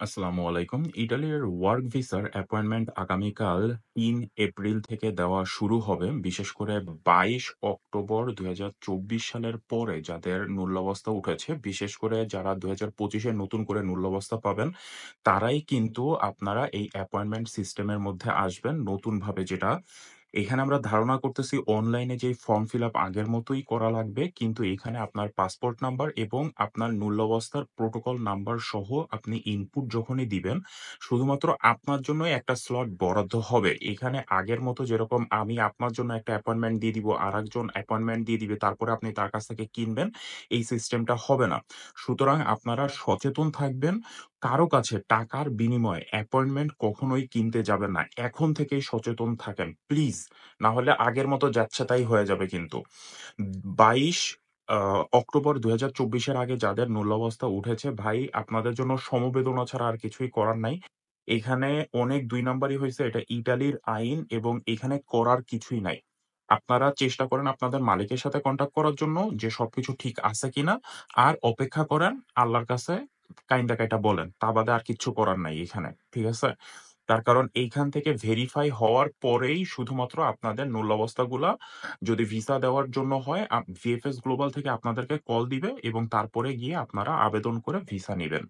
আসসালামু আলাইকুম। ইটালির ওয়ার্ক ভিসার অ্যাপয়েন্টমেন্ট আগামীকাল ৩ এপ্রিল থেকে দেওয়া শুরু হবে। বিশেষ করে ২২ অক্টোবর ২০২৪ সালের পরে যাদের মূল্যাবস্থা উঠেছে, বিশেষ করে যারা ২০২৫ এ নতুন করে মূল্যাবস্থা পাবেন, তারাই কিন্তু আপনারা এই অ্যাপয়েন্টমেন্ট সিস্টেমের মধ্যে আসবেন নতুনভাবে যেটা। এখানে আমরা ধারণা করতেছি অনলাইনে যেই ফর্ম ফিল আপ আগের মতোই করা লাগবে। কিন্তু এখানে আপনার পাসপোর্ট নাম্বার এবং আপনার মূল্যাবস্থার প্রোটোকল নাম্বার সহ আপনি ইনপুট যখনই দিবেন, শুধুমাত্র আপনার জন্যই একটা স্লট বরাদ্দ হবে। এখানে আগের মতো যেরকম আমি আপনার জন্য একটা অ্যাপয়েন্টমেন্ট দিয়ে দিব, আরেকজন অ্যাপয়েন্টমেন্ট দিয়ে দিবে, তারপরে আপনি তার কাছ থেকে কিনবেন, এই সিস্টেমটা হবে না। সুতরাং আপনারা সচেতন থাকবেন। কারো কাছে টাকার বিনিময়ে অ্যাপয়েন্টমেন্ট কখনোই কিনতে যাবেন না। এখন থেকেই সচেতন থাকেন প্লিজ। না হলে আগের মতো যাচ্ছেতাই হয়ে যাবে কিন্তু। ২২ আ অক্টোবর ২০২৪ এর আগে যাদের মূল্যাবস্থা উঠেছে ভাই আপনাদের জন্য সমবেদনা ছাড়া আর কিছুই করার নাই। এখানে অনেক ২ নাম্বারি হইছে, এটা ইটালির আইন এবং এখানে করার কিছুই নাই। আপনারা চেষ্টা করেন আপনাদের মালিকের সাথে কনট্যাক্ট করার জন্য যে সবকিছু ঠিক আছে কিনা। আর অপেক্ষা করেন আল্লাহর কাছে কাইন্দা কাইটা বলেন। তা বাদে আর কিচ্ছু করার নাই এখানে। ঠিক আছে? তার কারণ এইখান থেকে ভেরিফাই হওয়ার পরেই শুধুমাত্র আপনাদের মূল্যাবস্থাগুলা যদি ভিসা দেওয়ার জন্য হয় ভিএফএস গ্লোবাল থেকে আপনাদেরকে কল দিবে এবং তারপরে গিয়ে আপনারা আবেদন করে ভিসা নিবেন।